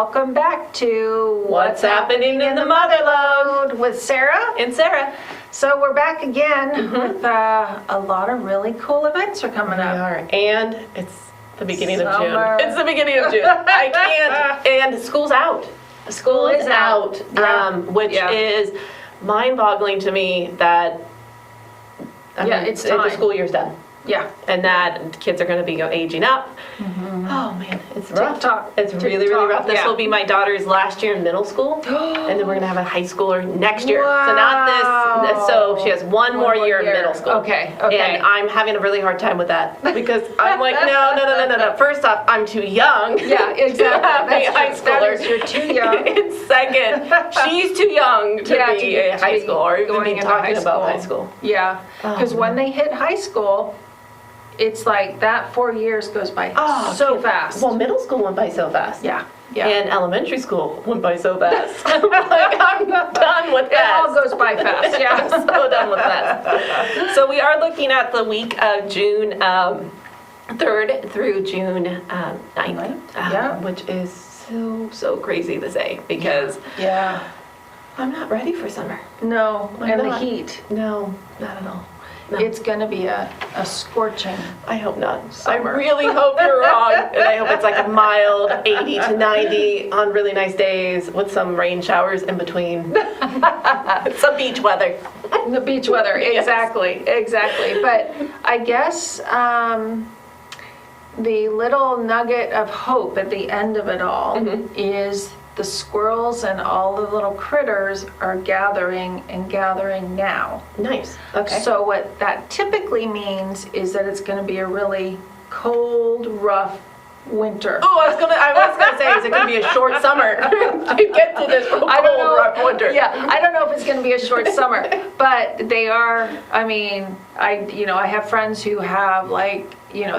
welcome back to What's Happening in the Mother Lode with Sarah. and Sarah. So we're back again with a lot of really cool events are coming We up. are, and it's the beginning of Summer. June. It's the beginning of June. I can't, and school's out. School is out, Yeah. Which Yeah. is mind-boggling to me that It's time. the school year's done. Yeah. And that kids are going to be aging up. Oh man, it's rough. Tick-tock. It's really, really Tick-tock, rough. This yeah. will be my daughter's last year in middle school, and then we're going to have a high schooler next year. So not this. So she has one more year of middle school. Okay. And I'm having a really hard time with that because I'm like, no. First off, I'm too young. Yeah, exactly. To have a high That's true. That schooler. is, you're too young. And second, she's too young to be a high school or even going be into talking about high school. Yeah, because when they hit high school, it's like that 4 years goes by so fast. Well, middle school went by so fast. Yeah. And elementary school went by so fast. I'm done with It that. all goes by fast, yeah. I'm so done with that. So we are looking at the week of June 3rd through June 9th, Yeah. which is so crazy to say because Yeah. I'm not ready for summer. No, I'm and the not. heat. No, not at all. No. It's going to be a scorching. I hope not. Summer. I really hope you're wrong. And I hope it's like a mild 80 to 90 on really nice days with some rain showers in between. Some beach weather. The beach weather, Yes. exactly. But I guess the little nugget of hope at the end of it all is the squirrels and all the little critters are gathering now. Nice. Okay. So what that typically means is that it's going to be a really cold, rough winter. Oh, I was gonna say, is it gonna be a short summer to get to this cold, I don't know. rough winter? Yeah, I don't know if it's going to be a short summer, but they are. I mean, I have friends who have they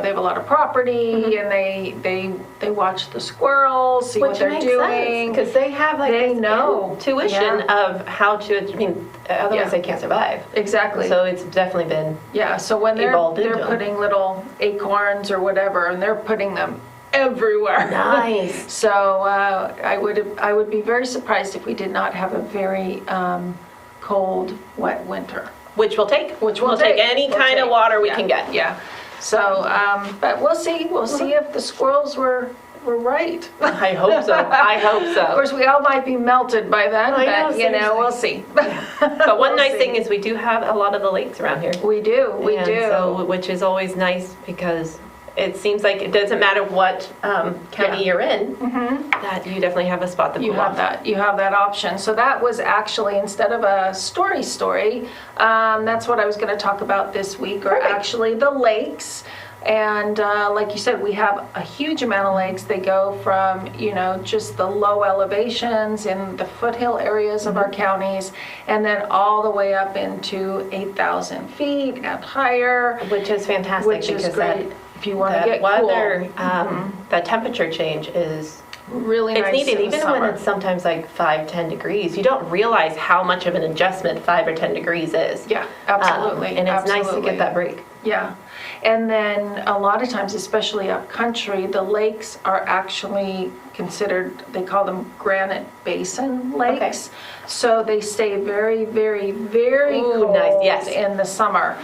have a lot of property and they watch the squirrels, see what they're doing because they have They this know. intuition of how to. I mean, otherwise they can't survive. Exactly. So it's definitely been. Yeah. So when they're evolved into them. putting little acorns or whatever, and they're putting them everywhere. Nice. So I would be very surprised if we did not have a very cold, wet winter. Which we'll take. We'll take any kind of water we Yeah, can get. Yeah. So, but we'll see. We'll see if the squirrels were right. I hope so. I hope Of so. course, we all might be melted by then, I but know, seriously. we'll see. But one nice thing is we do have a lot of the lakes around here. We do. And so, which is always nice because it seems like it doesn't matter what county you're in, that you definitely have a spot to cool You have off. that. You have that option. So that was actually, instead of a story, that's what I was going to talk about this week, or Perfect. actually the lakes. And like you said, we have a huge amount of lakes. They go from, just the low elevations in the foothill areas of our counties, and then all the way up into 8,000 feet and higher, Which is fantastic which is because great if you want to that get weather, cool. that temperature change is Really nice needed. in the Even summer. when it's sometimes like 5-10 degrees, you don't realize how much of an adjustment 5 or 10 degrees is. Yeah, absolutely. And it's nice to absolutely. get that break. Yeah, and then a lot of times, especially up country, the lakes are actually considered, they call them Granite Basin lakes. So they stay very, very, very Ooh, cold nice, yes. in the summer.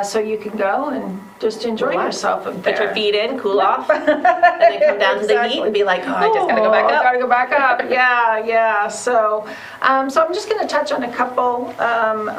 So you can go and just enjoy Relax. yourself up there. Put your feet in, cool off, and then come down to the heat and be like, oh, I just gotta go back I up. gotta go back up. Yeah. So I'm just gonna touch on a couple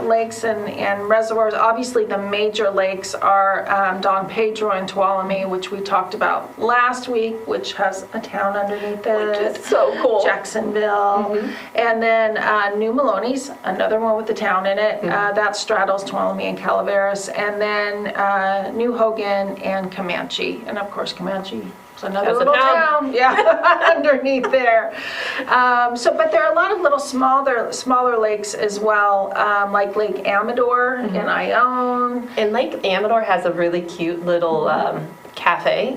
lakes and reservoirs. Obviously, the major lakes are Don Pedro and Tuolumne, which we talked about last week, which has a town underneath it. Which is so cool. Jacksonville. And then New Maloney's, another one with the town in it. That straddles Tuolumne and Calaveras. And then New Hogan and Comanche. And of course, Comanche is another Has a little town. town. Yeah, underneath there. But there are a lot of little smaller lakes as well, like Lake Amador in Ione. And Lake Amador has a really cute little cafe,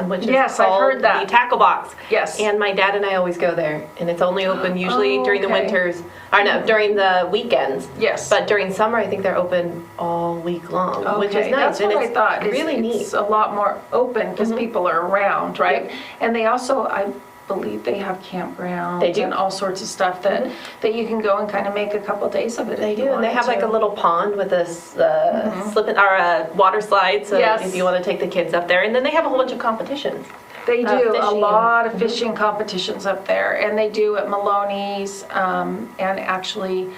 which is Yes, I've called heard that. the Tackle Box. Yes. And my dad and I always go there, and it's only open usually Oh, during the okay. winters, or no, during the weekends. Yes. But during summer, I think they're open all week long, which is Okay, nice. that's what and I it's thought. really neat. It's a lot more open because people are around, right? Yep. And they also, believe they have campgrounds They do. and all sorts of stuff that you can go and kind of make a couple days of it. They if you do, and they wanted have like to. a little pond with a slip or a water slide, so Yes. if you want to take the kids up there. And then they have a whole bunch of competitions. They do a fishing. lot of fishing competitions up there, and they do at Maloney's and actually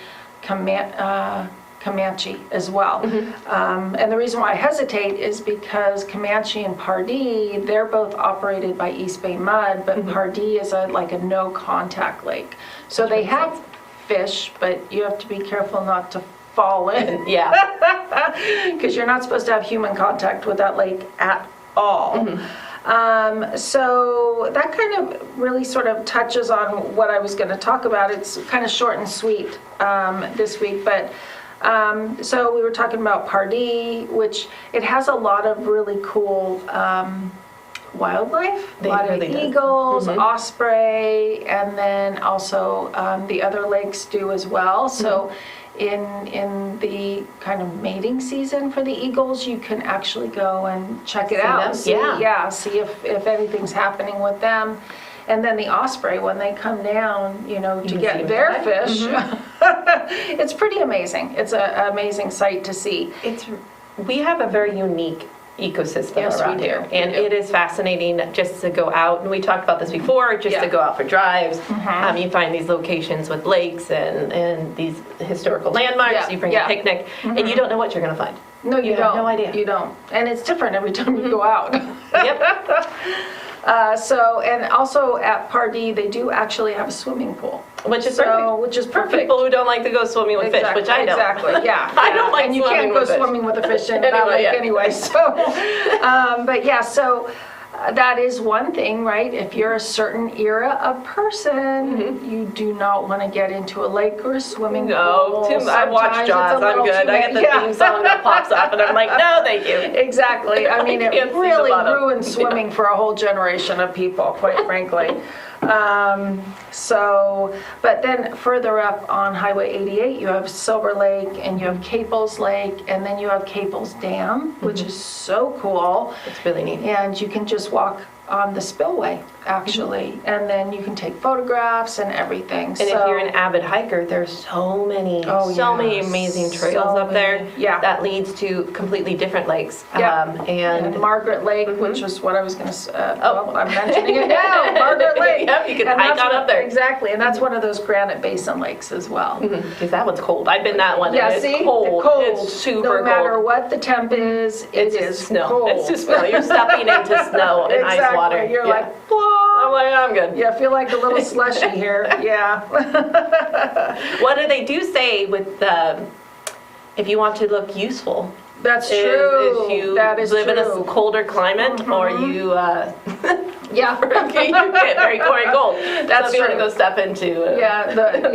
Comanche as well. And the reason why I hesitate is because Comanche and Pardee, they're both operated by East Bay Mud, but Pardee is like a no contact lake. So they have fish, but you have to be careful not to fall in. Yeah. Because you're not supposed to have human contact with that lake at all. So that kind of really sort of touches on what I was going to talk about. It's kind of short and sweet this week, but so we were talking about Pardee, which it has a lot of really cool wildlife, a lot of eagles, osprey, and then also the other lakes do as well. So in the kind of mating season for the eagles, you can actually go and check it out. See if anything's happening with them. And then the osprey, when they come down, to get their fish, it's pretty amazing. It's an amazing sight to see. We have a very unique ecosystem around we do. here, and it is fascinating just to go out, and we talked about this before, just to go out for drives. You find these locations with lakes and these historical landmarks. You bring a picnic, and you don't know what you're going to find. No, you don't. have no idea. You don't. And it's different every time you go out. Yep. And also at Pardee, they do actually have a swimming pool. Which is perfect. Which is For perfect. people who don't like to go swimming with fish, which I don't. Exactly, yeah. I don't like and you swimming can't go with fish. swimming with a fish in that lake anyway. So, but yeah, so that is one thing, right? If you're a certain era of person, you do not want to get into a lake or a swimming pool. I watch Jaws. I'm good. I get the theme song that pops up, and I'm like, no, thank you. Exactly. I mean, it can't see the really bottom. ruined swimming for a whole generation of people, quite frankly. But then further up on Highway 88, you have Silver Lake and you have Caples Lake, and then you have Caples Dam, which is so cool. It's really neat. And you can just walk on the spillway, actually, and then you can take photographs and everything. And if you're an avid hiker, there's so many amazing trails up there that leads to completely different lakes. And Margaret Lake, which is what I was going to, I'm mentioning it now, Margaret Lake. Yep, you can hike on up there. Exactly, and that's one of those Granite Basin lakes as well. Because that one's cold. I've been that one. Yeah, and see? It's cold. It's super cold. No matter what the temp is, it is snow. cold. It's just snow. You're stepping into snow and ice water. You're like, blah. I'm like, I'm good. Yeah, I feel like a little slushy here. Yeah. What do they do say with if you want to look useful? That's If true. That is live in a true. colder climate, or you Yeah. you get very cold. That's so if you want to true. go step into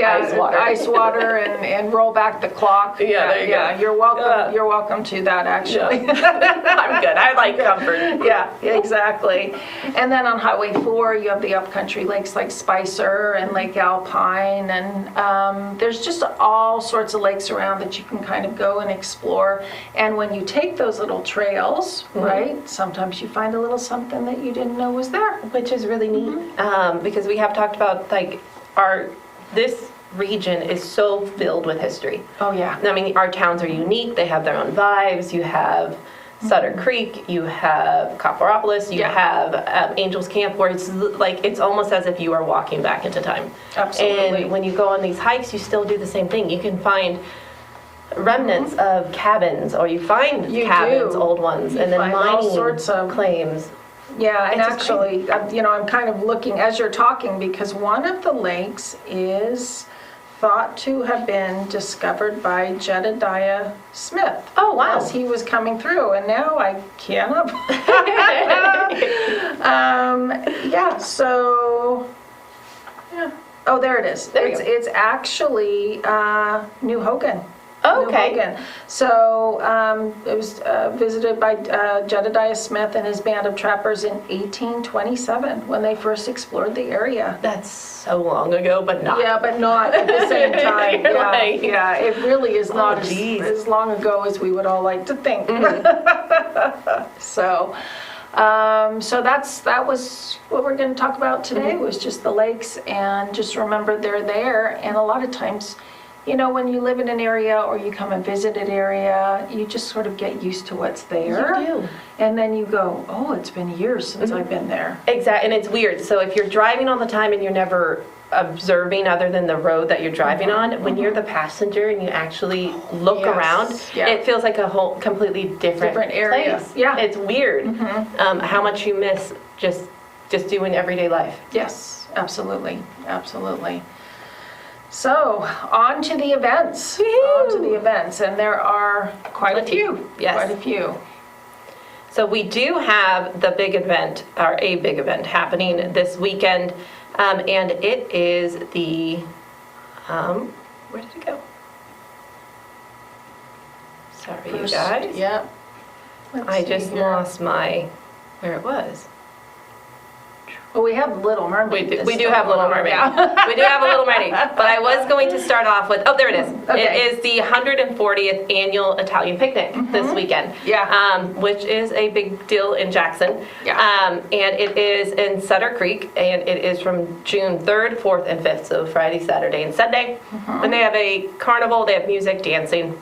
ice water and roll back the clock. Yeah, there you go. You're welcome. You're welcome to that, actually. I'm good. I like comfort. Yeah, exactly. And then on Highway 4, you have the upcountry lakes like Spicer and Lake Alpine, and there's just all sorts of lakes around that you can kind of go and explore. And when you take those little trails, right, sometimes you find a little something that you didn't know was there. Which is really neat, because we have talked about like this region is so filled with history. Oh yeah. I mean, our towns are unique. They have their own vibes. You have Sutter Creek, you have Copperopolis, you have Angels Camp, where it's like it's almost as if you are walking back into time. Absolutely. And when you go on these hikes, you still do the same thing. You can find remnants of cabins, or you find old ones, and then find mining all sorts of claims. Yeah, and It's just actually, I'm kind of looking as you're talking, because one of the lakes is thought to have been discovered by Jedediah Smith. Oh, wow. As he was coming through, and now I cannot. Oh, there it is. It's actually New Hogan. Oh, okay. New Hogan. So it was visited by Jedediah Smith and his band of trappers in 1827 when they first explored the area. That's so long ago, but not. Yeah, but not at the same time. Yeah, it really is not as long ago as we would all like to think. So, So that was what we're going to talk about today, was just the lakes, and just remember they're there. And a lot of times, you know, when you live in an area or you come and visit an area, you just sort of get used to what's there. You do. And then you go, oh, it's been years since I've been there. Exactly, and it's weird. So if you're driving all the time and you're never observing other than the road that you're driving on, when you're the passenger and you actually look around, it feels like a whole completely different area. place. Yeah. It's weird how much you miss just doing everyday life. Yes, absolutely, absolutely. So, on to the events. Woo-hoo! On to the events, and there are quite a few. Yes. Quite a few. So we do have the big event, or a big event, happening this weekend, and it is the, where did it go? Sorry, you guys. Yep. I just lost where it was. Well, we have Little Mermaid. We do have Little Mermaid. Yeah. We do have a Little Mermaid. But I was going to start off with, there it is. Okay. It is the 140th annual Italian picnic this weekend. Yeah. Which is a big deal in Jackson. Yeah. And it is in Sutter Creek, and it is from June 3rd, 4th, and 5th, so Friday, Saturday, and Sunday. And they have a carnival, they have music, dancing.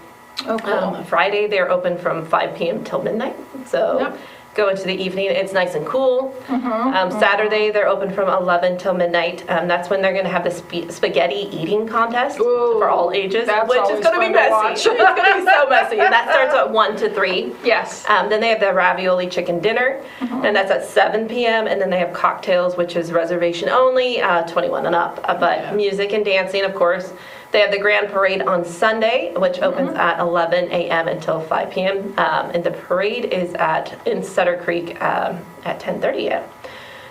Oh, cool. Friday, they're open from 5 p.m. till midnight. So go into the evening. It's nice and cool. Saturday, they're open from 11 till midnight. That's when they're going to have the spaghetti eating contest for all ages, which is going to be messy. It's going to be so messy. And that starts at 1 to 3. Yes. Then they have the ravioli chicken dinner, and that's at 7 p.m. And then they have cocktails, which is reservation only, 21 and up. But music and dancing, of course. They have the Grand Parade on Sunday, which opens at 11 a.m. until 5 p.m. And the parade is in Sutter Creek at 10:30 a.m.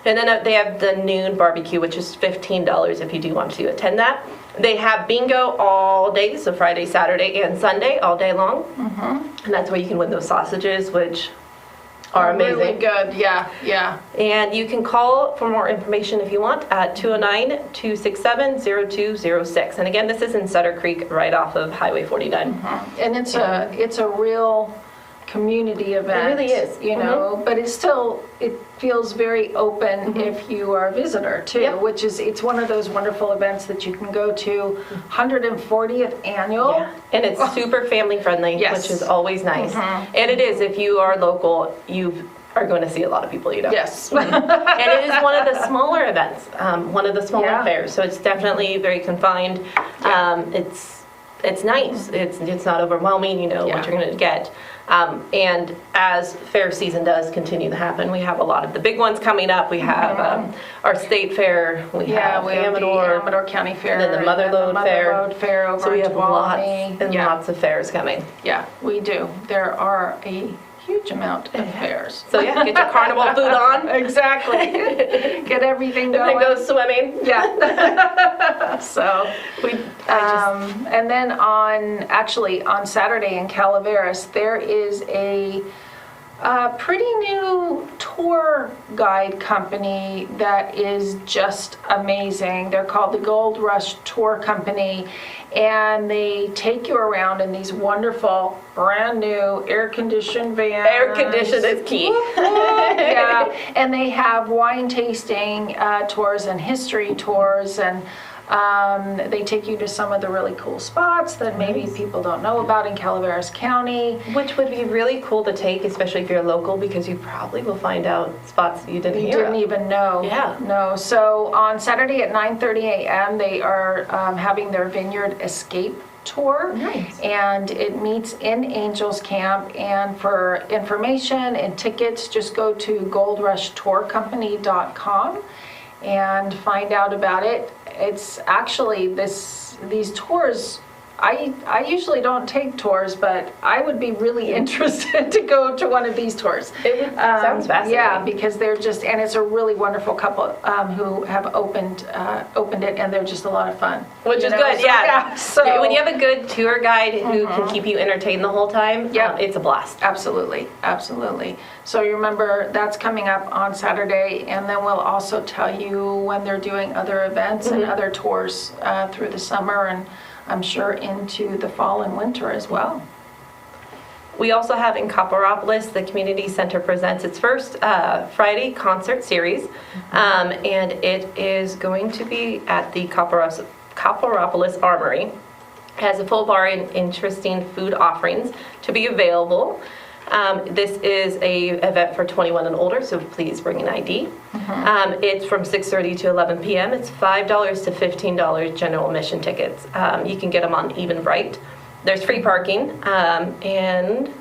And then they have the noon barbecue, which is $15 if you do want to attend that. They have bingo all day, so Friday, Saturday, and Sunday, all day long. And that's where you can win those sausages, which are amazing. Really good, yeah, yeah. And you can call for more information if you want at 209-267-0206. And again, this is in Sutter Creek, right off of Highway 49. And it's a real community event. It really is. You know, but it feels very open if you are a visitor too, which is, it's one of those wonderful events that you can go to. 140th annual. Yeah. And it's super family friendly, which is always nice. And it is, if you are local, you are going to see a lot of people you know. Yes. And it is one of the smaller events, one of the smaller fairs, so it's definitely very confined. It's nice. It's not overwhelming, you know, what you're going to get. And as fair season does continue to happen, we have a lot of the big ones coming up. We have our state fair. We have Amador, the Amador County Fair, and then the Mother Lode Fair. Over so we have lots Tuolumne. and lots of fairs coming. Yeah, we do. There are a huge amount of fairs. So get your carnival food on. Exactly. Get everything going. And then go swimming. Yeah. So and then on Saturday in Calaveras, there is a pretty new tour guide company that is just amazing. They're called the Gold Rush Tour Company, and they take you around in these wonderful, brand new air-conditioned vans. Air conditioned is key. Yeah, and they have wine tasting tours and history tours, and they take you to some of the really cool spots that maybe people don't know about in Calaveras County. Which would be really cool to take, especially if you're local, because you probably will find out spots that you didn't hear of. Even know. Yeah. No. So on Saturday at 9:30 a.m. they are having their Vineyard Escape tour. Nice. And it meets in Angels Camp. And for information and tickets, just go to goldrushtourcompany.com and find out about it. It's actually these tours, I usually don't take tours, but I would be really interested to go to one of these tours. It sounds fascinating. Yeah, because they're just, and it's a really wonderful couple who have opened it, and they're just a lot of fun. Which is good, So when you have a good tour guide who can keep you entertained the whole time, it's a blast. Absolutely, absolutely. So you remember that's coming up on Saturday, and then we'll also tell you when they're doing other events and other tours through the summer, and I'm sure into the fall and winter as well. We also have in Copperopolis, the community center presents its first Friday concert series, and it is going to be at the Copperopolis Armory. It has a full bar and interesting food offerings to be available. This is a event for 21 and older, so please bring an ID. It's from 6:30 to 11 p.m. It's $5 to $15 general admission tickets. You can get them on Eventbrite. There's free parking, and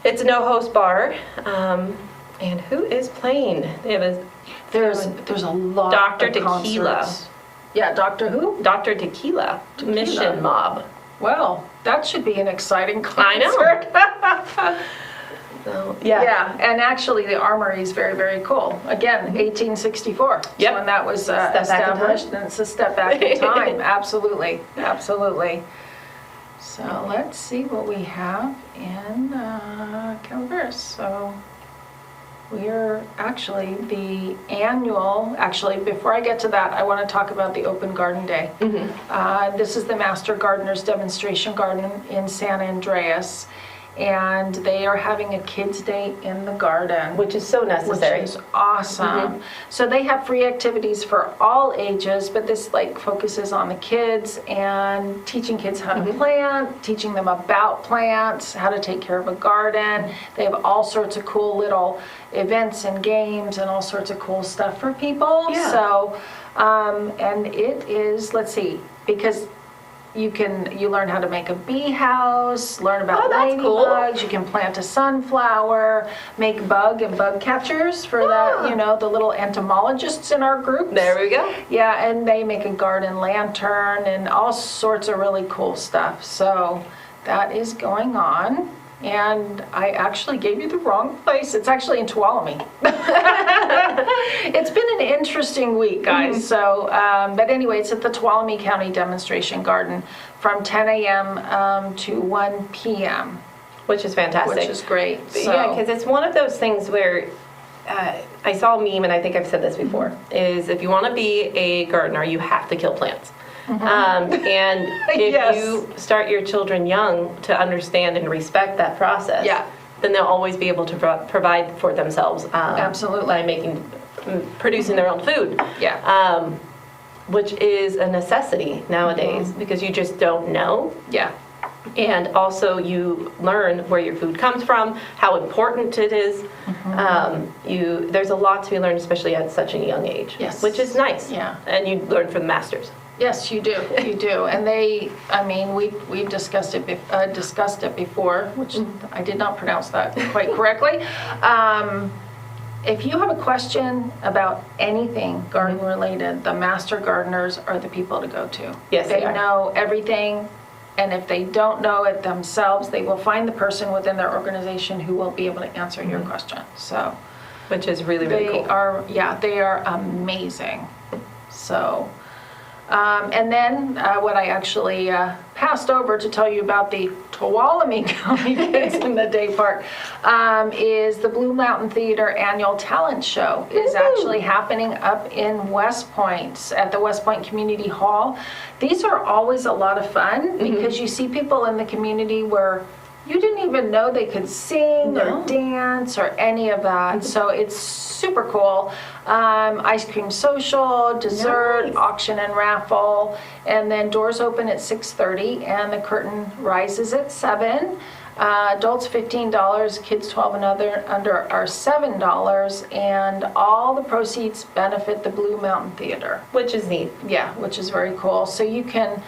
it's a no-host bar. And who is playing? There's a lot Dr. of Tequila. concerts. Yeah, Dr. Who? Dr. Tequila. Mission Mob. Well, that should be an exciting concert. I know. So, Yeah, and actually the Armory is very, very cool. Again, 1864. Yep. When that was Step back in time. established, and it's a step back in time. Absolutely, absolutely. So let's see what we have in Calaveras. So we're actually before I get to that, I want to talk about the Open Garden Day. This is the Master Gardener's Demonstration Garden in San Andreas. And they are having a kids' day in the garden. Which is so necessary. Which is awesome. So they have free activities for all ages, but this focuses on the kids and teaching kids how to plant, teaching them about plants, how to take care of a garden. They have all sorts of cool little events and games and all sorts of cool stuff for people. Yeah. So, and it is, let's see, because you learn how to make a bee house, learn about ladybugs, you can plant a sunflower, make bug catchers for the little entomologists in our group. There we go. Yeah, and they make a garden lantern and all sorts of really cool stuff. So that is going on. And I actually gave you the wrong place. It's actually in Tuolumne. It's been an interesting week, guys. So, but anyway, it's at the Tuolumne County Demonstration Garden from 10 a.m. To 1 p.m. Which is fantastic. Which is great. So. Yeah, because it's one of those things where I saw a meme, and I think I've said this before, is if you want to be a gardener, you have to kill plants. And if you start your children young to understand and respect that process, then they'll always be able to provide for themselves. Absolutely. By producing their own food. Yeah. Which is a necessity nowadays because you just don't know. Yeah. And also you learn where your food comes from, how important it is. There's a lot to be learned, especially at such a young age. Yes. Which is nice. Yeah. And you learn from the masters. Yes, you do. You do. And we've discussed it before, which I did not pronounce that quite correctly. If you have a question about anything garden related, the master gardeners are the people to go to. Yes, they they are. know everything. And if they don't know it themselves, they will find the person within their organization who will be able to answer your question. So, which is really, really cool. They are amazing. So, and then what I actually passed over to tell you about the Tuolumne County Kids in the Day part is the Blue Mountain Theater Annual Talent Show is actually happening up in West Point at the West Point Community Hall. These are always a lot of fun because you see people in the community where you didn't even know they could sing or dance or any of that. So it's super cool. Ice cream social, dessert, auction and raffle, and then doors open at 6:30 and the curtain rises at 7. Adults $15, kids 12 and under are $7, and all the proceeds benefit the Blue Mountain Theater. Which is neat. Yeah, which is very cool. So you can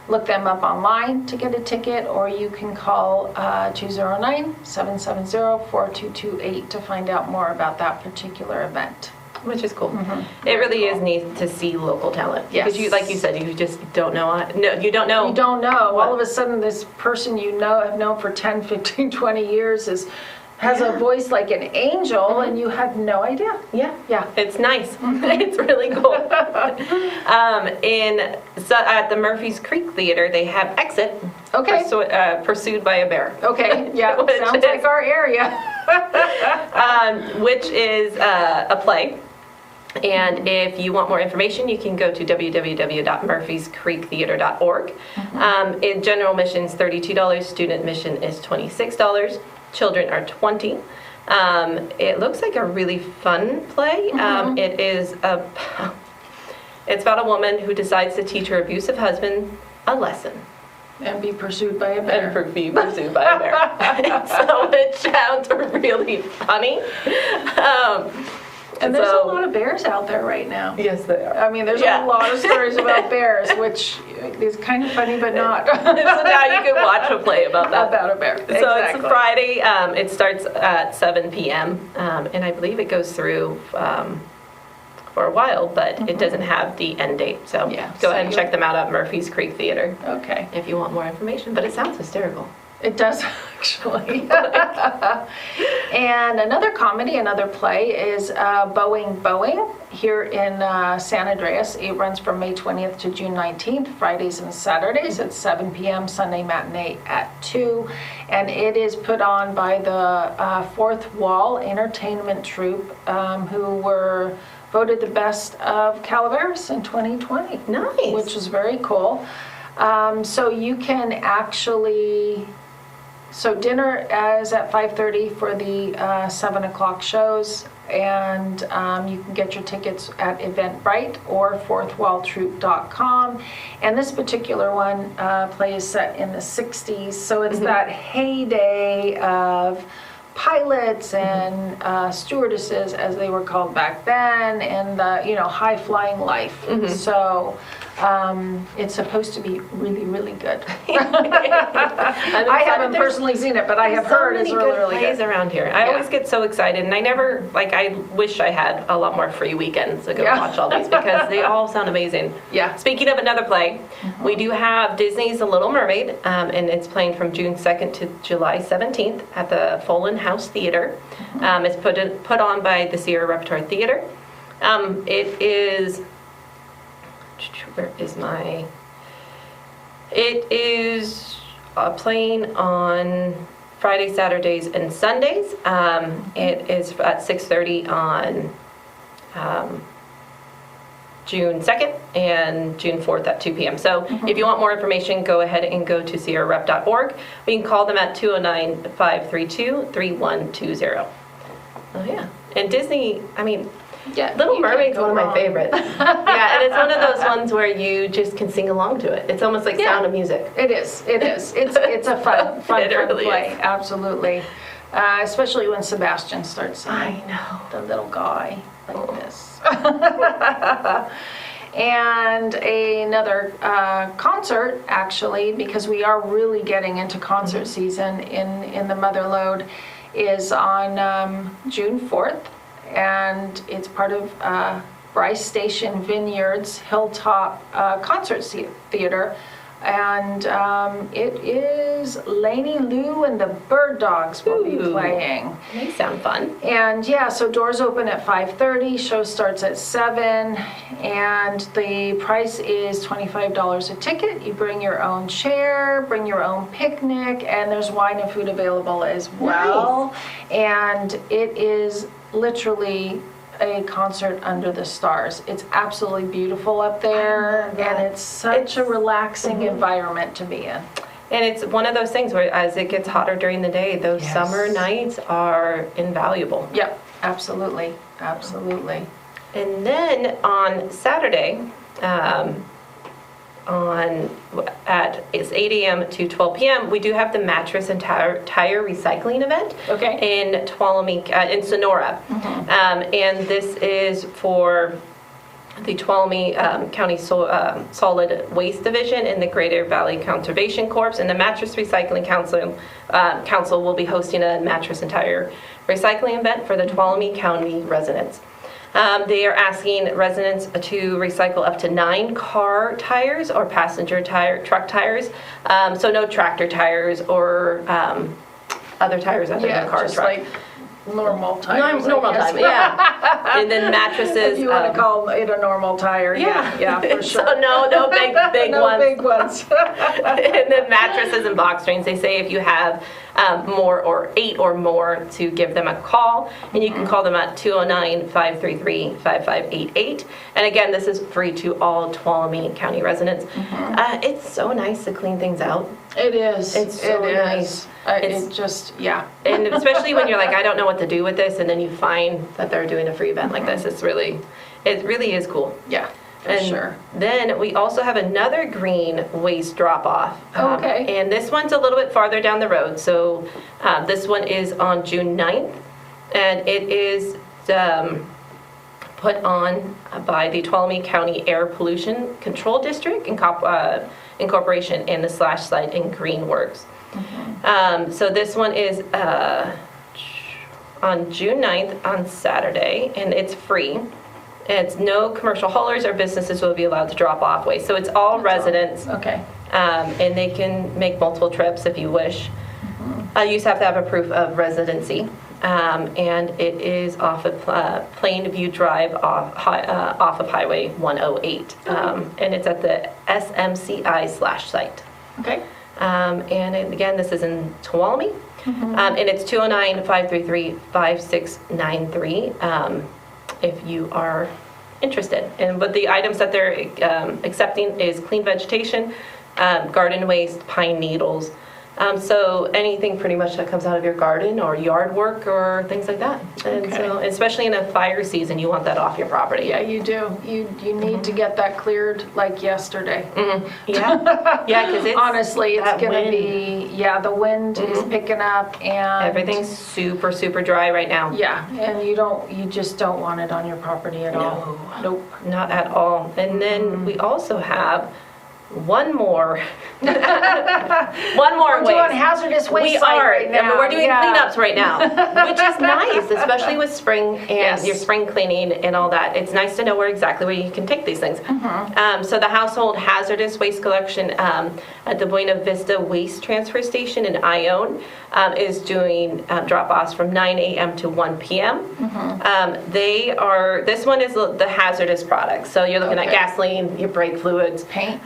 look them up online to get a ticket, or you can call 209-770-4228 to find out more about that particular event. Which is cool. It really is neat to see local talent. Yes. Because you, like you said, you just don't know. You don't know. You don't know. All of a sudden, this person have known for 10, 15, 20 years has a voice like an angel, and you have no idea. Yeah. Yeah. It's nice. It's really cool. At the Murphy's Creek Theater, they have Exit. Okay. Pursued by a Bear. Okay. Yeah. Sounds like our area. Which is a play. And if you want more information, you can go to www.murphyscreektheater.org. In general admission is $32, student admission is $26. Children are $20. It looks like a really fun play. It's about a woman who decides to teach her abusive husband a lesson. And be pursued by a bear. And be pursued by a bear. So it sounds really funny. And there's a lot of bears out there right now. Yes, there are. I mean, there's a lot of stories about bears, which is kind of funny, but not. So now you can watch a play about that. About a bear. So it's a Friday. It starts at 7 p.m. And I believe it goes through for a while, but it doesn't have the end date. So go ahead and check them out at Murphy's Creek Theater. Okay. If you want more information. But it sounds hysterical. It does, actually. And another comedy, another play is Boeing here in San Andreas. It runs from May 20th to June 19th, Fridays and Saturdays at 7 p.m., Sunday matinee at 2. And it is put on by the Fourth Wall Entertainment Troupe, who were voted the best of Calaveras in 2020. Nice. Which is very cool. So you can actually... So dinner is at 5:30 for the 7 o'clock shows, and you can get your tickets at Eventbrite or fourthwalltroupe.com. And this particular one play is set in the 60s, so it's that heyday of pilots and stewardesses, as they were called back then, and high-flying life. So it's supposed to be really, really good. I haven't personally seen it, but I have heard it's really, really good. Plays around here. I always get so excited, and I never, I wish I had a lot more free weekends to go watch all these, because they all sound amazing. Yeah. Speaking of another play, we do have Disney's The Little Mermaid, and it's playing from June 2nd to July 17th at the Follen House Theater. It's put on by the Sierra Repertoire Theater. It is... It is playing on Fridays, Saturdays, and Sundays. It is at 6:30 on June 2nd and June 4th at 2 p.m. So if you want more information, go ahead and go to sierrarep.org. You can call them at 209-532-3120. Oh, yeah. And Disney, Little Mermaid's one of my favorites. And it's one of those ones where you just can sing along to it. It's almost like Sound of Music. It is. It's a fun really play. Is. Absolutely. Especially when Sebastian starts singing. I know. The little guy like this. And another concert, actually, because we are really getting into concert season in the Mother Lode, is on June 4th. And it's part of Bryce Station Vineyards Hilltop Concert Theater. And it is Lainey Lou and the Bird Dogs will be playing. They sound fun. And so doors open at 5:30, show starts at 7, and the price is $25 a ticket. You bring your own chair, bring your own picnic, and there's wine and food available as well. Nice. And it is literally a concert under the stars. It's absolutely beautiful up there, and it's such a relaxing environment to be in. And it's one of those things where as it gets hotter during the day, those summer nights are invaluable. Yep, absolutely, absolutely. And then on Saturday, it's 8 a.m. to 12 p.m. We do have the mattress and tire recycling event in Tuolumne, in Sonora. And this is for the Tuolumne County Solid Waste Division and the Greater Valley Conservation Corps. And the Mattress Recycling Council will be hosting a mattress and tire recycling event for the Tuolumne County residents. They are asking residents to recycle up to 9 car tires or passenger truck tires. So no tractor tires or other tires other than car, truck. Normal tires. Normal time, yeah. And then mattresses. If you want to call it a normal tire, yeah, for sure. So no big No ones. big ones. And then mattresses and box springs. They say if you have more or 8 or more to give them a call, and you can call them at 209-533-5588. And again, this is free to all Tuolumne County residents. It's so nice to clean things out. It is. It's so nice. It just, yeah. And especially when you're like, I don't know what to do with this, and then you find that they're doing a free event like this. It really is cool. Yeah, for And sure. then we also have another green waste drop-off. Okay. And this one's a little bit farther down the road. So this one is on June 9th, and it is put on by the Tuolumne County Air Pollution Control District Incorporation and the Slash Site and Green Works. So this one is on June 9th on Saturday, and it's free. It's no commercial haulers or businesses will be allowed to drop off waste. So it's all residents. Okay. And they can make multiple trips if you wish. You just have to have a proof of residency. And it is off of Plainview Drive off of Highway 108. And it's at the SMCI/site. Okay. And again, this is in Tuolumne. And it's 209-533-5693 if you are interested. But the items that they're accepting is clean vegetation, garden waste, pine needles. So anything pretty much that comes out of your garden or yard work or things like that. And Okay. so, especially in a fire season, you want that off your property. Yeah, you do. You need to get that cleared like yesterday. Yeah, because it's Honestly, it's that going to wind. be, the wind is picking up and Everything's super, super dry right now. yeah, and you just don't want it on your property at all. Nope. Not at all. And then we also have one more We're waste. doing hazardous waste We site are, right now. and we're doing Yeah. cleanups right now, which is nice, especially with spring and Yes. your spring cleaning and all that. It's nice to know where you can take these things. So the household hazardous waste collection at the Buena Vista Waste Transfer Station in Ione is doing drop-offs from 9 a.m. to 1 p.m. This one is the hazardous products. So you're looking at Okay. gasoline, your brake fluids, Paint.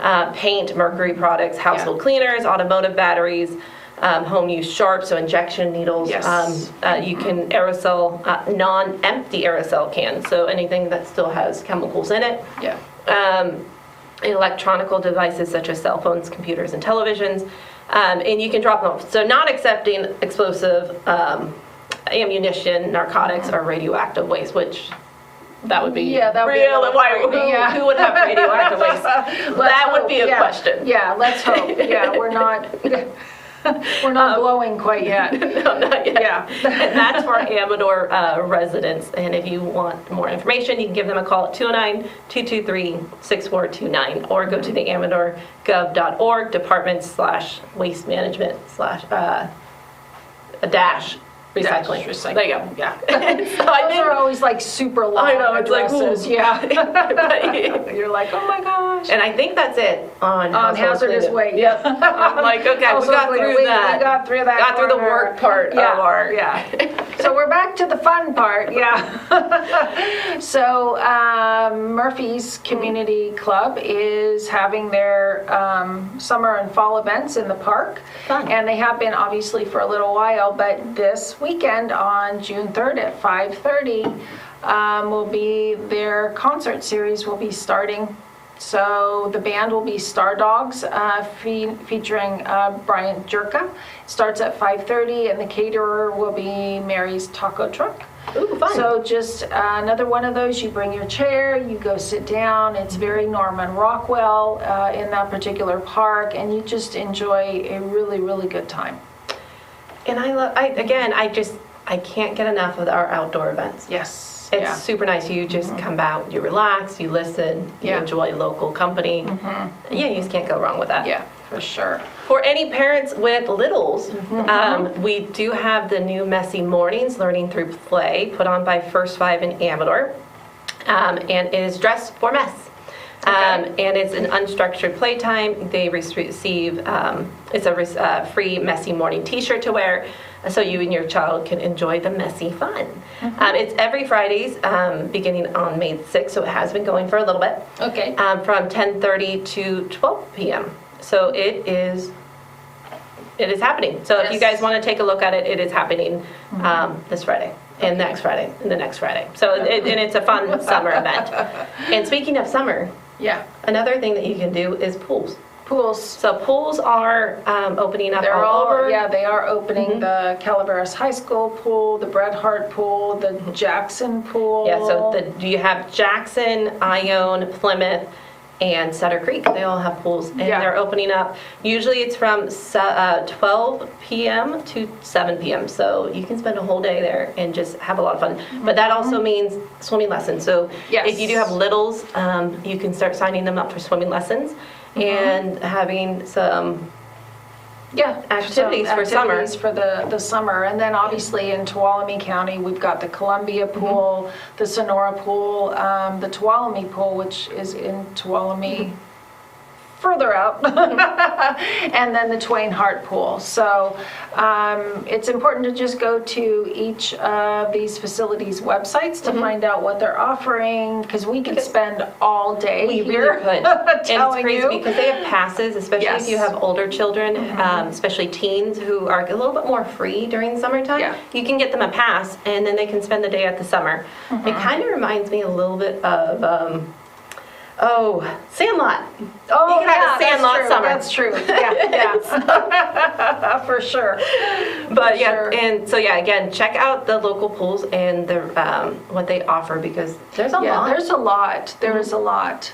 mercury products, household cleaners, automotive batteries, home use sharps, so injection needles. Yes. You can aerosol, non-empty aerosol cans, so anything that still has chemicals in it. Yeah. Electronical devices such as cell phones, computers, and televisions. And you can drop them off. So not accepting explosive ammunition, narcotics, or radioactive waste, which that would be that would be a little frightening, yeah. who would have radioactive waste? That would be a question. Yeah, let's hope. Yeah, we're not glowing quite yet. No, not yet. Yeah. And that's for Amador residents. And if you want more information, you can give them a call at 209-223-6429 or go to the amadorgov.org department/waste management dash recycling. Recycling. There you go. Yeah. So I Those are always like super long I know, it's like, addresses. ooh. Yeah. think, You're like, oh my gosh. and I think that's it on household hazardous cleanup. waste. Yep. I'm like, okay, we Household got cleanup. through that. We got through that. Got through the corner. work part of our. Yeah. So we're back to the fun part. Yeah. So Murphy's Community Club is having their summer and fall events in the park. Fun. And they have been obviously for a little while, but this weekend on June 3rd at 5:30 will be their concert series will be starting. So the band will be Star Dogs featuring Brian Jerka. Starts at 5:30 and the caterer will be Mary's Taco Truck. Ooh, fun. So just another one of those, you bring your chair, you go sit down. It's very Norman Rockwell in that particular park, and you just enjoy a really, really good time. And I can't get enough of our outdoor events. Yes. It's super nice. You just come out, you relax, you listen, you Yeah. enjoy local company. Yeah, you just can't go wrong with that. Yeah, for sure. For any parents with littles, we do have the new Messy Mornings Learning Through Play put on by First Five in Amador. And it is Dress for Mess. And it's an unstructured playtime. They receive, it's a free messy morning t-shirt to wear, so you and your child can enjoy the messy fun. It's every Fridays, beginning on May 6th, so it has been going for a little bit. Okay. From 10:30 to 12 p.m. So it is happening. So if you guys want to take a look at it, it is happening this Friday. And next Friday, and the next Friday. So, and it's a fun summer event. And speaking of summer, another thing that you can do is pools. Pools. So pools are opening up all over. Yeah, they are opening the Calaveras High School pool, the Bret Hart pool, the Jackson pool. Yeah, so you have Jackson, Ione, Plymouth, and Sutter Creek. They all have pools, and they're opening up. Usually it's from 12 p.m. to 7 p.m. So you can spend a whole day there and just have a lot of fun. But that also means swimming lessons. So if you do have littles, you can start signing them up for swimming lessons and having some activities for summer. For the summer. And then obviously in Tuolumne County, we've got the Columbia pool, the Sonora pool, the Tuolumne pool, which is in Tuolumne further out, and then the Twain Hart pool. So it's important to just go to each of these facilities' websites to find out what they're offering, because we could spend all day here really could. telling and it's crazy you. because they have passes, especially if you have older children, especially teens who are a little bit more free during the summertime. You can get them a pass, and then they can spend the day at the summer. It kind of reminds me a little bit of Sandlot. Oh, you can have a Sandlot summer. That's true. Yeah. For sure. But and so again, check out the local pools and the what they offer, because there's a lot. There's a lot. There is a lot.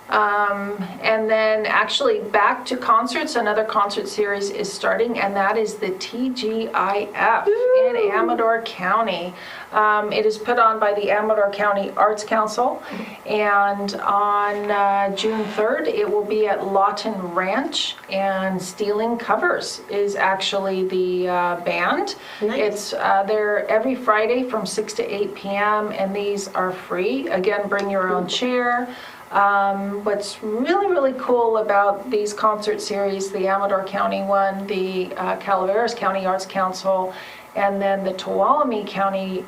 And then actually back to concerts, another concert series is starting, and that is the TGIF in Amador County. It is put on by the Amador County Arts Council, and on June 3rd it will be at Lawton Ranch, and Stealing Covers is actually the band. It's they're every Friday from 6 to 8 p.m. and these are free. Again, bring your own chair. What's really, really cool about these concert series, the Amador County one, the Calaveras County Arts Council, and then the Tuolumne County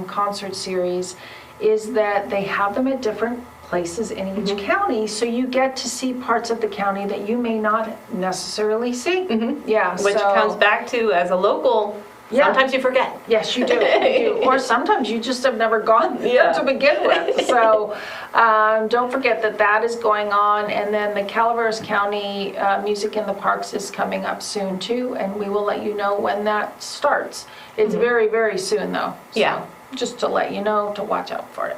concert series, is that they have them at different places in each county, so you get to see parts of the county that you may not necessarily see. Which comes back to, as a local, sometimes you forget. Yes, you do. You do. Or sometimes you just have never gone there to begin with. So don't forget that is going on. And then the Calaveras County Music in the Parks is coming up soon too, and we will let you know when that starts. It's very, very soon though. So just to let you know to watch out for it.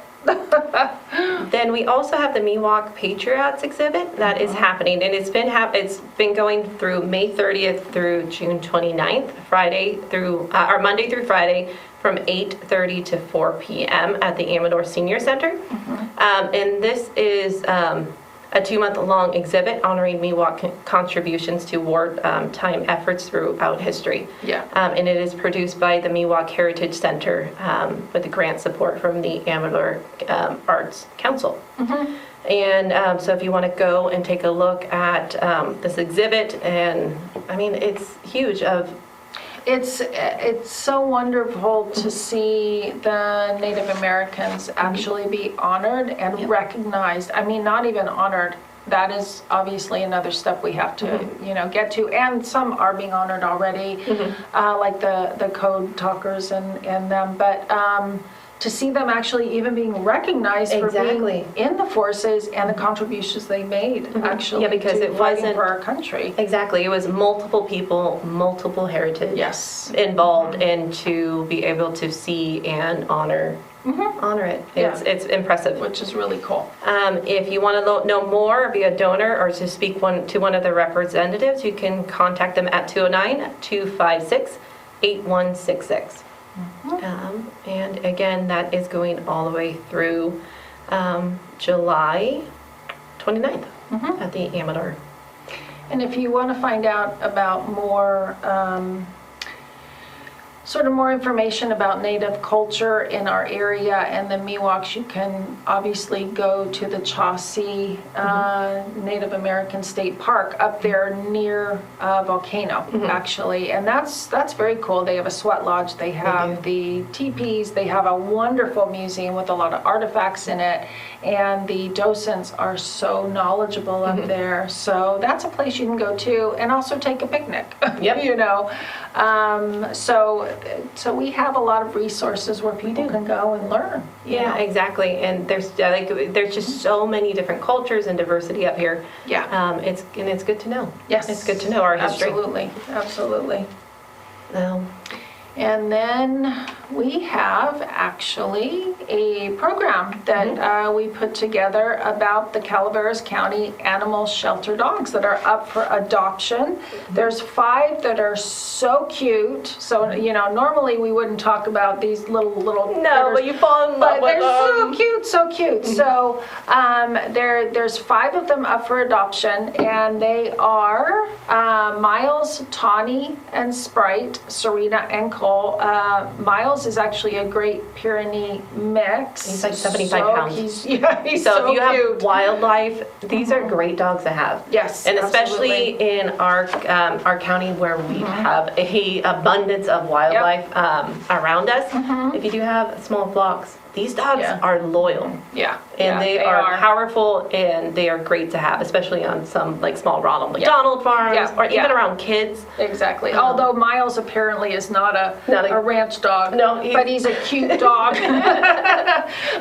Then we also have the Miwok Patriots exhibit that is happening, and it's been going through May 30th through June 29th, Monday through Friday, from 8:30 to 4 p.m. at the Amador Senior Center. And this is a 2-month-long exhibit honoring Miwok contributions to wartime efforts throughout history. And it is produced by the Miwok Heritage Center with the grant support from the Amador Arts Council. And so if you want to go and take a look at this exhibit, and I mean, it's huge. It's so wonderful to see the Native Americans actually be honored and recognized. I mean, not even honored. That is obviously another step we have to, get to. And some are being honored already, like the code talkers and them. But to see them actually even being recognized for being in the forces and the contributions they made, actually, because it wasn't for our country. Exactly, it was multiple people, multiple heritage involved, and to be able to see and honor it. It's impressive. Which is really cool. If you want to know more, or be a donor, or to speak to one of the representatives, you can contact them at 209-256-8166. And again, that is going all the way through July 29th at the Amador. And, And if you want to find out about more sort of more information about Native culture in our area and the Miwoks, you can obviously go to the Chauncey Native American State Park up there near Volcano, actually. And that's very cool. They have a sweat lodge. They have the teepees. They have a wonderful museum with a lot of artifacts in it. And the docents are so knowledgeable up there. So that's a place you can go to and also take a picnic, you know. So we have a lot of resources where people can go and learn. Yeah, exactly. And there's just so many different cultures and diversity up here. Yeah. It's good to know. Yes. It's good to know our history. Absolutely. And then we have actually a program that we put together about the Calaveras County animal shelter dogs that are up for adoption. There's 5 that are so cute. So, you know, normally we wouldn't talk about these little critters, but you fall in love with them. They're so cute. So there's 5 of them up for adoption, and they are Miles, Tawny, and Sprite, Serena, and Cole. Miles is actually a Great Pyrenees mix. He's like 75 pounds. He's so so if you cute. have wildlife, these are great dogs to have. Yes, and especially absolutely. in our county where we have a abundance of wildlife around us. If you do have small flocks, these dogs are loyal. Yeah. And they are powerful, and they are great to have, especially on some like small Ronald McDonald farms or even around kids. Exactly. Although Miles apparently is not a ranch dog. No, but he's a cute dog.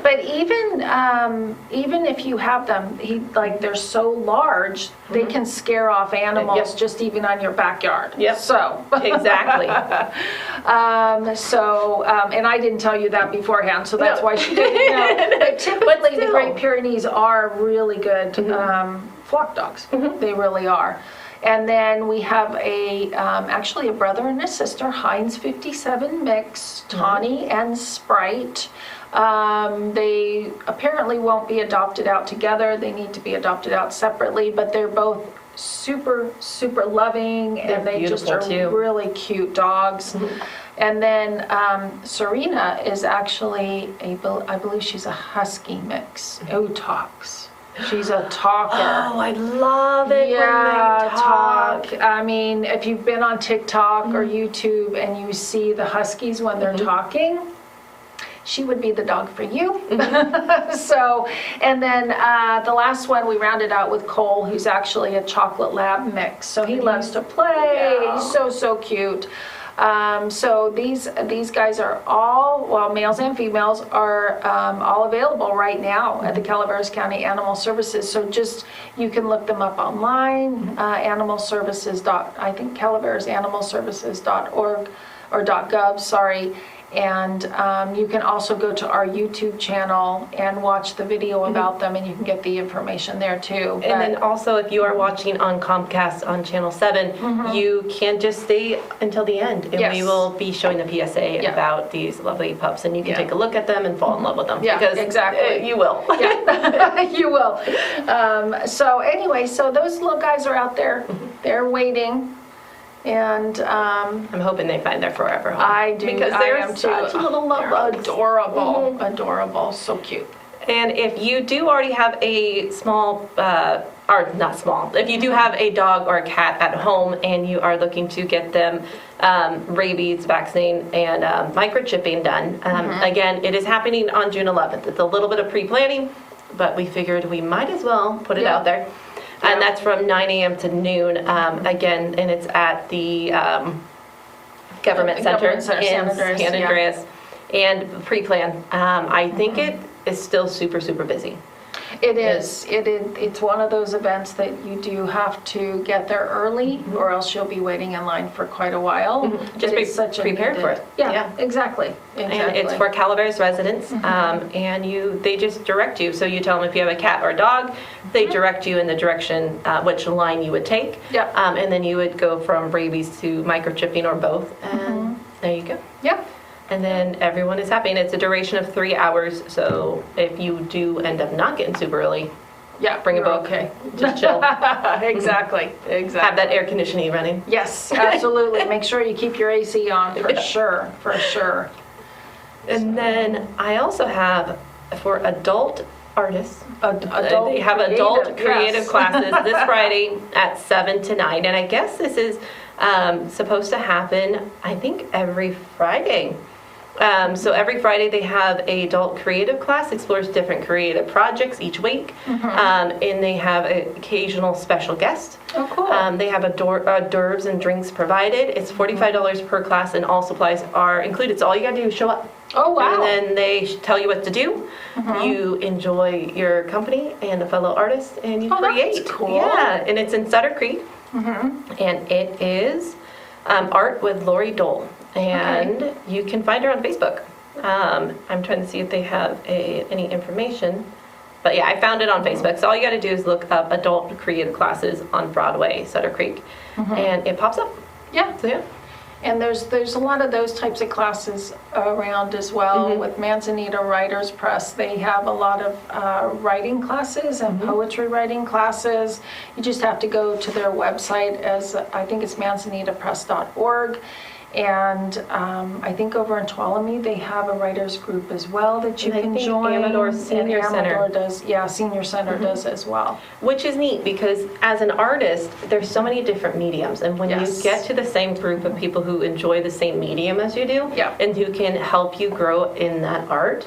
But even if you have them, they're so large, they can scare off animals just even on your backyard. Yep. So exactly. And I didn't tell you that beforehand, so that's why she didn't know. But typically the Great Pyrenees are really good flock dogs. They really are. And then we have actually a brother and a sister, Heinz 57 mix, Tawny and Sprite. They apparently won't be adopted out together. They need to be adopted out separately, but they're both super, super loving, and they just are really cute dogs. And then Serena is actually, I believe she's a husky mix. Who talks. She's a talker. Oh, I love it when they talk. I mean, if you've been on TikTok or YouTube and you see the huskies when they're talking, she would be the dog for you. So, and then the last one we rounded out with Cole, who's actually a chocolate lab mix. So he loves to play. He's so cute. So these guys are all, well, males and females are all available right now at the Calaveras County Animal Services. So just, you can look them up online, animal services. I think calaverasannimalservices.org or .gov, sorry. And you can also go to our YouTube channel and watch the video about them, and you can get the information there too. And then also, if you are watching on Comcast on Channel 7, you can just stay until the end, and we will be showing the PSA about these lovely pups, and you can take a look at them and fall in love with them. Yeah, because exactly. You will. Yeah, you will. So anyway, so those little guys are out there. They're waiting. And I'm hoping they find their forever home. I do. Because they're such little love bugs. Adorable. Adorable. So cute. And if you do already have a small, or not small, if you do have a dog or a cat at home and you are looking to get them rabies vaccine and microchipping done, again, it is happening on June 11th. It's a little bit of pre-planning, but we figured we might as well put it out there. And that's from 9 a.m. to noon, again, and it's at the Government Center in San Andreas. And pre-plan, I think it is still super, super busy. It is. It's one of those events that you do have to get there early, or else you'll be waiting in line for quite a while. Just be prepared for it. Yeah, exactly. And it's for Calaveras residents, and they just direct you. So you tell them if you have a cat or a dog, they direct you in the direction, which line you would take. Yep. And then you would go from rabies to microchipping or both, and there you go. Yep. And then everyone is happy, and it's a duration of 3 hours, so if you do end up not getting super early, Yeah, bring a you're book, okay. just chill. Exactly. Have that air conditioning running. Yes, absolutely. Make sure you keep your AC on for sure, for sure. And then I also have for adult artists. Adult They have adult creative yes. classes this Friday at 7 to 9. And I guess this is supposed to happen, I think, every Friday. So every Friday they have a adult creative class, explores different creative projects each week, and they have an occasional special guest. Oh, cool. They have hors d'oeuvres and drinks provided. It's $45 per class, and all supplies are included. So all you gotta do is show up. Oh, wow. And then they tell you what to do. You enjoy your company and a fellow artist, and you create. That's cool. Yeah, and it's in Sutter Creek, and it is Art with Lori Dole. And you can find her on Facebook. I'm trying to see if they have any information. But yeah, I found it on Facebook. So all you got to do is look up adult creative classes on Broadway, Sutter Creek, and it pops up. Yeah. So yeah. And there's a lot of those types of classes around as well. With Manzanita Writers Press, they have a lot of writing classes and poetry writing classes. You just have to go to their website, as I think it's manzanitapress.org. And I think over in Tuolumne they have a writers group as well that you And I can think join. Amador Senior and Amador Center. does, yeah, Senior Center does as well. Which is neat because as an artist, there's so many different mediums. And when Yes. you get to the same group of people who enjoy the same medium as you do, Yeah. and who can help you grow in that art,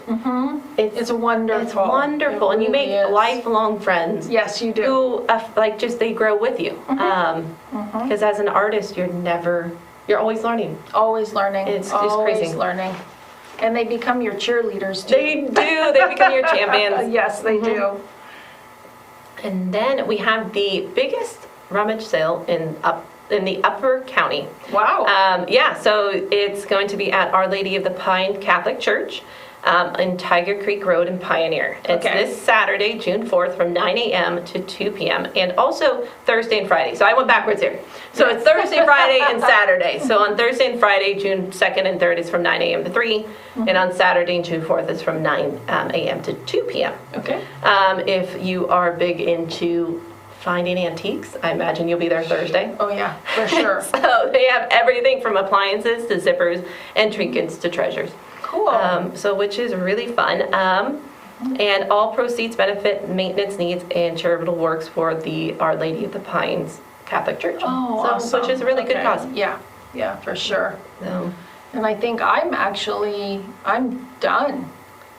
It's wonderful. It's wonderful. It And you really make is. lifelong friends. Yes, you do. Who, like, just they grow with you. Because as an artist, you're always learning. Always learning. It's just always crazy. learning. And they become your cheerleaders too. They do. They become your champions. Yes, they do. And then we have the biggest rummage sale in the Upper County. Wow. Yeah, so it's going to be at Our Lady of the Pine Catholic Church in Tiger Creek Road in Pioneer. It's Okay. this Saturday, June 4th, from 9 a.m. to 2 p.m. and also Thursday and Friday. So I went backwards here. So it's Thursday, Friday, and Saturday. So on Thursday and Friday, June 2nd and 3rd is from 9 a.m. to 3, and on Saturday, June 4th is from 9 a.m. to 2 p.m. Okay. If you are big into finding antiques, I imagine you'll be there Thursday. Oh yeah, for sure. So they have everything from appliances to zippers and trinkets to treasures. Cool. Which is really fun. And all proceeds benefit maintenance needs and charitable works for the Our Lady of the Pines Catholic Church. Oh, so, awesome. Which is a really good Okay. cause. Yeah, for sure. So, And I think I'm done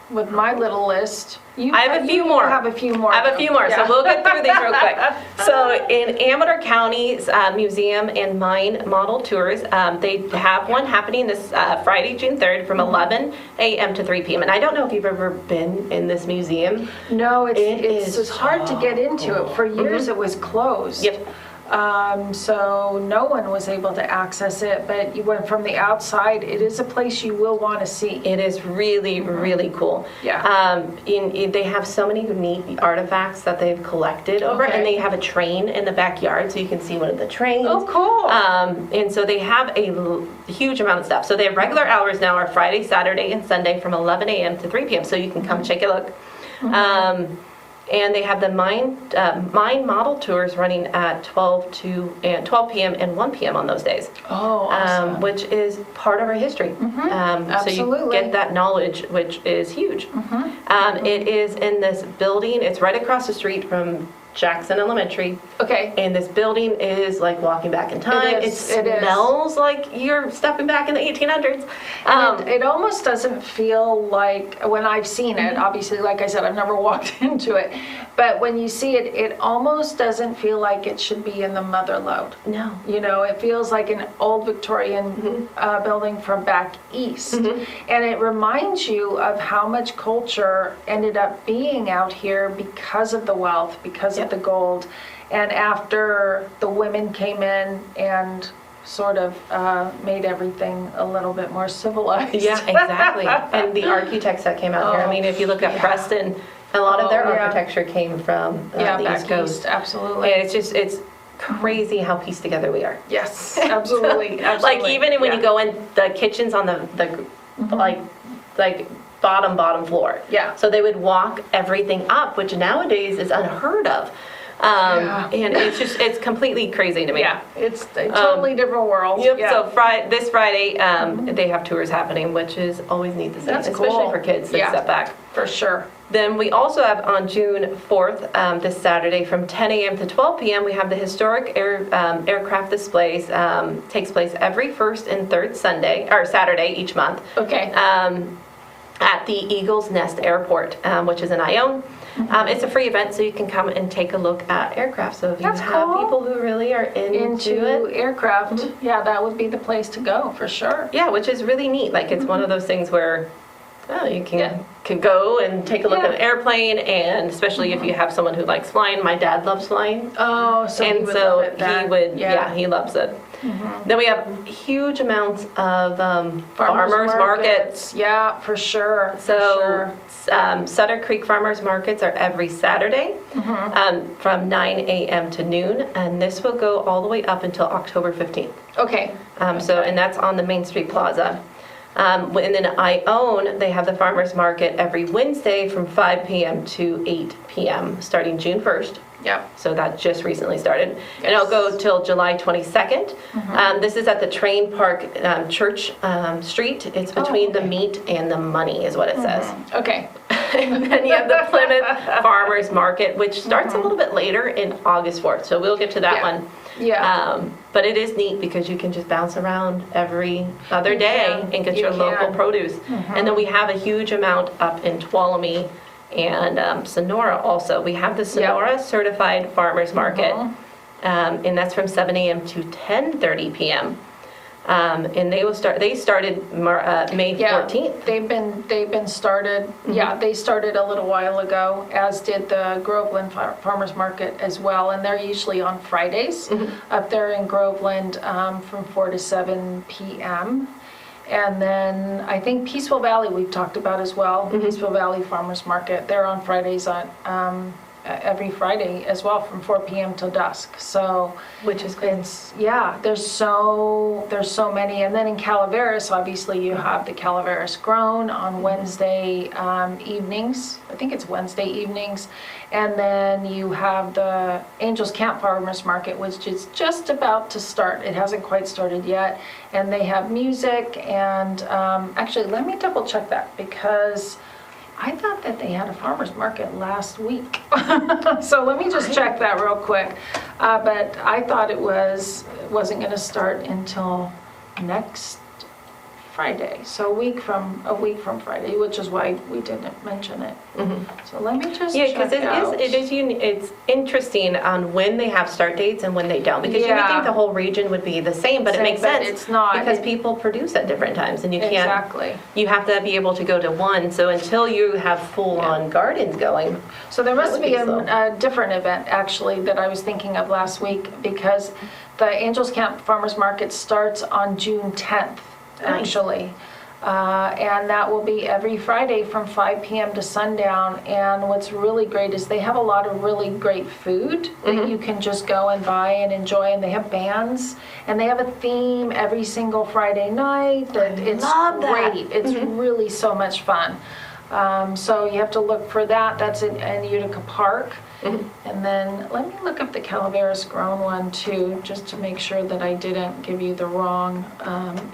with my little list. I have a few more. You have a few more. I have a few more, Yeah. so we'll get through these real quick. So in Amador County's Museum and Mine Model Tours, they have one happening this Friday, June 3rd from 11 a.m. to 3 p.m. And I don't know if you've ever been in this museum. No, It is it's hard to get into so it. For years it was closed. Yep. So no one was able to access it, but you went from the outside. It is a place you will want to see. It is really, really cool. Yeah. They have so many neat artifacts that they've collected over, Okay. and they have a train in the backyard, so you can see one of the trains. Oh, cool. And so they have a huge amount of stuff. So they have regular hours now are Friday, Saturday, and Sunday from 11 a.m. to 3 p.m. So you can come check a look. And they have the mine model tours running at 12 p.m. and 1 p.m. on those days. Oh, awesome. Which is part of our history. So you Absolutely. get that knowledge, which is huge. It is in this building. It's right across the street from Jackson Elementary. Okay. And this building is like walking back in time. It is, it is. Smells like you're stepping back in the 1800s. It almost doesn't feel like, when I've seen it, obviously, like I said, I've never walked into it, but when you see it, it almost doesn't feel like it should be in the Mother Lode. No. You know, it feels like an old Victorian building from back east. And it reminds you of how much culture ended up being out here because of the wealth, because of the gold. And after the women came in and sort of made everything a little bit more civilized. Yeah, exactly. And the architects that came out here. I mean, if you look at Preston, a lot of their architecture came from the back East Coast. east, absolutely. And it's crazy how pieced together we are. Yes, absolutely, absolutely. Like even when you go in the kitchens on the like bottom floor. Yeah. So they would walk everything up, which nowadays is unheard of. And it's completely crazy to me. Yeah, it's a totally different world. Yep. Yeah. So this Friday, they have tours happening, which is always neat to see, That's especially cool. for kids that Yeah. step back. For sure. Then we also have on June 4th, this Saturday, from 10 a.m. to 12 p.m., we have the historic aircraft displays. Takes place every first and third Saturday each month. Okay. At the Eagle's Nest Airport, which is in Ione. It's a free event, so you can come and take a look at aircraft. So if you That's have cool. people who really are into it, aircraft, yeah, that would be the place to go for sure. yeah, which is really neat. Like it's one of those things where you can go and take a look at an airplane, and especially if you have someone who likes flying. My dad loves flying. Oh, so he would love it then. He loves it. Then we have huge amounts of farmers markets. Yeah, for sure. So Sutter Creek Farmers Markets are every Saturday from 9 a.m. to noon, and this will go all the way up until October 15th. Okay. And that's on the Main Street Plaza. And then Ione, they have the farmers market every Wednesday from 5 p.m. to 8 p.m. starting June 1st. Yep. So that just recently started. And it'll go till July 22nd. This is at the Train Park Church Street. It's between the meat and the money is what it says. Okay. And then you have the Plymouth Farmers Market, which starts a little bit later in August 4th. So we'll get to that one. Yeah. But it is neat because you can just bounce around every other day and get your local produce. And then we have a huge amount up in Tuolumne and Sonora also. We have the Sonora Certified Farmers Market, and that's from 7 a.m. to 10:30 p.m. And they started May 14th. They've been started. Yeah, they started a little while ago, as did the Groveland Farmers Market as well, and they're usually on Fridays up there in Groveland from 4 to 7 p.m. And then I think Peaceful Valley we've talked about as well. Peaceful Valley Farmers Market. They're on Fridays on every Friday as well from 4 p.m. till dusk. So which is good. There's so many. And then in Calaveras, obviously you have the Calaveras Grown on Wednesday evenings. I think it's Wednesday evenings. And then you have the Angels Camp Farmers Market, which is just about to start. It hasn't quite started yet. And they have music and actually let me double check that because I thought that they had a farmer's market last week. So let me just check that real quick. But I thought it wasn't going to start until next Friday. So a week from Friday, which is why we didn't mention it. So let me just check because out. it's interesting on when they have start dates and when they don't, because you would think the whole region would be the same, but it makes sense. It's not, because people produce at different times, and you can't. Exactly. You have to be able to go to one. So until you have full-on gardens going. So there must be a different event actually that I was thinking of last week, because the Angels Camp Farmers Market starts on June 10th. Actually, and that will be every Friday from 5 p.m. to sundown. And what's really great is they have a lot of really great food that you can just go and buy and enjoy. And they have bands, and they have a theme every single Friday night. And it's great. It's really so much fun. So you have to look for that. That's in Utica Park. And then let me look up the Calaveras Grown one too, just to make sure that I didn't give you the wrong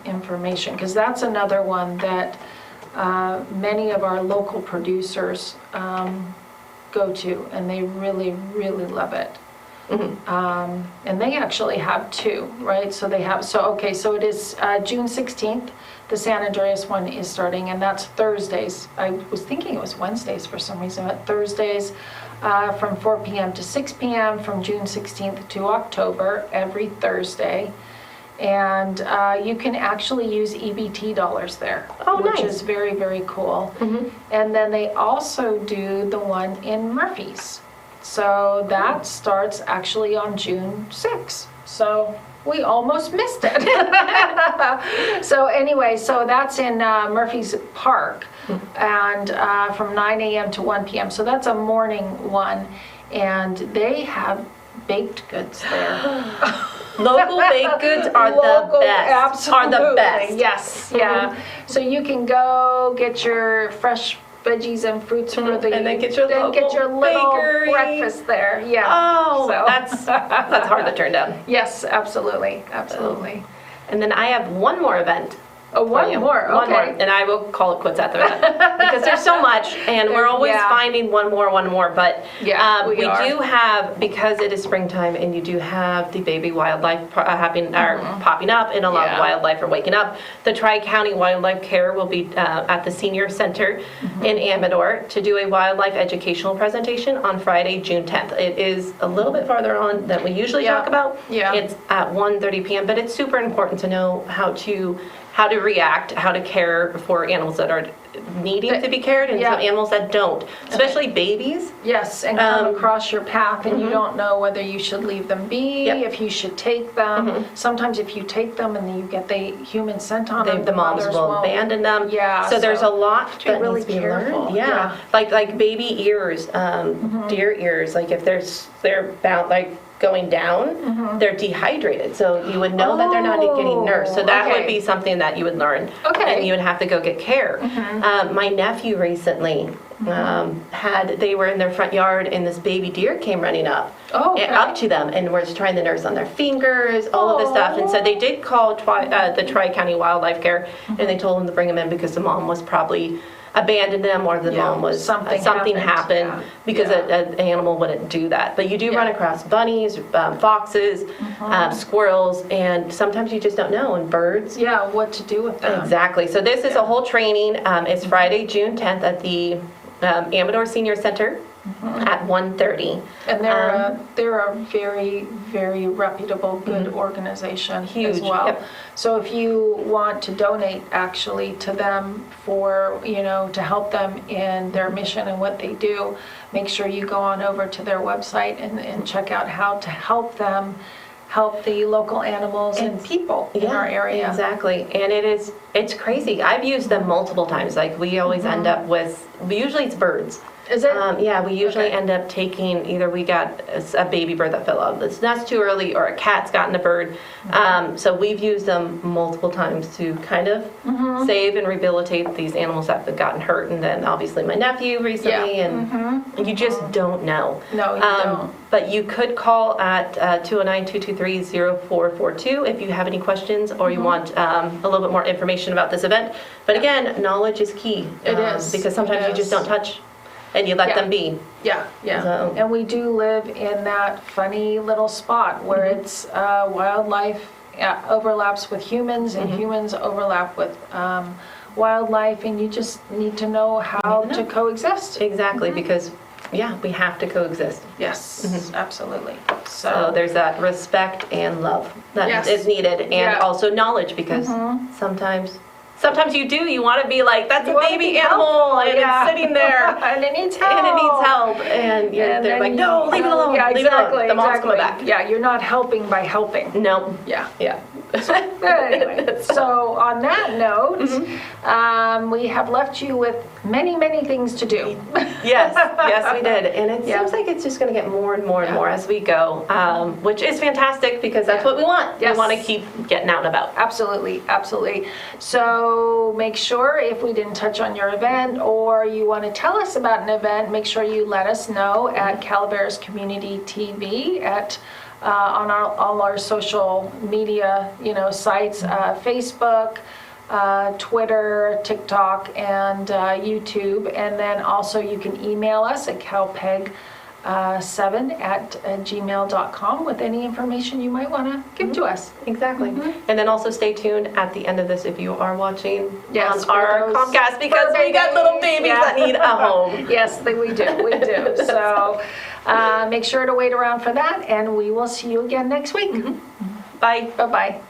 information, because that's another one that many of our local producers go to, and they really, really love it. And they actually have two, right? So they have, so it is June 16th. The San Andreas one is starting, and that's Thursdays. I was thinking it was Wednesdays for some reason, but Thursdays from 4 p.m. to 6 p.m. from June 16th to October, every Thursday. And you can actually use EBT dollars there, which is very, very cool. And then they also do the one in Murphy's. So that starts actually on June 6th. So we almost missed it. So anyway, so that's in Murphy's Park, and from 9 a.m. to 1 p.m. So that's a morning one, and they have baked goods there. Local baked goods are Local, the best. absolutely. Are the best. Yes, yeah. So you can go get your fresh veggies and fruits for the and then get your local little bakery. breakfast there. Yeah. Oh, So. that's hard to turn down. Yes, absolutely, absolutely. And then I have one more event. Oh, one more. Okay. One more, and I will call it quits after that because there's so much, and we're always finding one more. But we do have, because it is springtime, and you do have the baby wildlife popping up, and a lot of wildlife are waking up. The Tri-County Wildlife Care will be at the Senior Center in Amador to do a wildlife educational presentation on Friday, June 10th. It is a little bit farther on than we usually talk about. Yeah. It's at 1:30 p.m., but it's super important to know how to react, how to care for animals that are needing to be cared and some animals that don't, especially babies. Yes, and come across your path and you don't know whether you should leave them be, if you should take them. Sometimes if you take them and you get the human scent on them, The moms will abandon them. Yeah. So there's a lot that really needs to be careful. learned. Yeah. Like baby ears, deer ears, like if they're bound, like going down, they're dehydrated. So you would know that they're not getting nursed. So that would be something that you would learn. Okay. And you would have to go get care. My nephew recently they were in their front yard and this baby deer came running up. Up to them and was trying to nurse on their fingers, all of this stuff. And so they did call the Tri-County Wildlife Care and they told them to bring them in because the mom was probably abandoned them or the mom was something happened because an animal wouldn't do that. But you do run across bunnies, foxes, squirrels, and sometimes you just don't know, and birds. Yeah, what to do with them. Exactly. So this is a whole training. It's Friday, June 10th at the Amador Senior Center at 1:30. And they're a very, very reputable, good organization as well. Yep. So if you want to donate actually to them for, to help them in their mission and what they do, make sure you go on over to their website and check out how to help them help the local animals and people in our area. Exactly. And it's crazy. I've used them multiple times. Like we always end up with, usually it's birds. Is it? Yeah, we usually end up taking, either we got a baby bird that fell out of the nest too early or a cat's gotten a bird. So we've used them multiple times to kind of save and rehabilitate these animals that have gotten hurt. And then obviously my nephew recently, and you just don't know. No, you don't. But you could call at 209-223-0442 if you have any questions or you want a little bit more information about this event. But again, knowledge is key. It is. Because sometimes you just don't touch and you let them be. Yeah. So. And we do live in that funny little spot where it's wildlife overlaps with humans and humans overlap with wildlife, and you just need to know how to coexist. Exactly, because we have to coexist. Yes, absolutely. So there's that respect and love that is needed, and also knowledge, because sometimes you want to be like, that's a baby animal, and it's sitting there, and it needs help. And they're like, no, leave it alone, leave it alone. The mom's coming back. Yeah, you're not helping by helping. No. Yeah. But anyway, so on that note, we have left you with many, many things to do. Yes, we did. And it seems like it's just going to get more and more and more as we go, which is fantastic because that's what we want. Yes. We want to keep getting out and about. Absolutely. So make sure if we didn't touch on your event or you want to tell us about an event, make sure you let us know at Calaveras Community TV on all our social media, sites, Facebook, Twitter, TikTok, and YouTube. And then also you can email us at calpeg7@gmail.com with any information you might want to give to us. Exactly. And then also stay tuned at the end of this if you are watching on our Comcast, because we got little babies that need a home. Yes, we do. So make sure to wait around for that, and we will see you again next week. Bye. Bye-bye.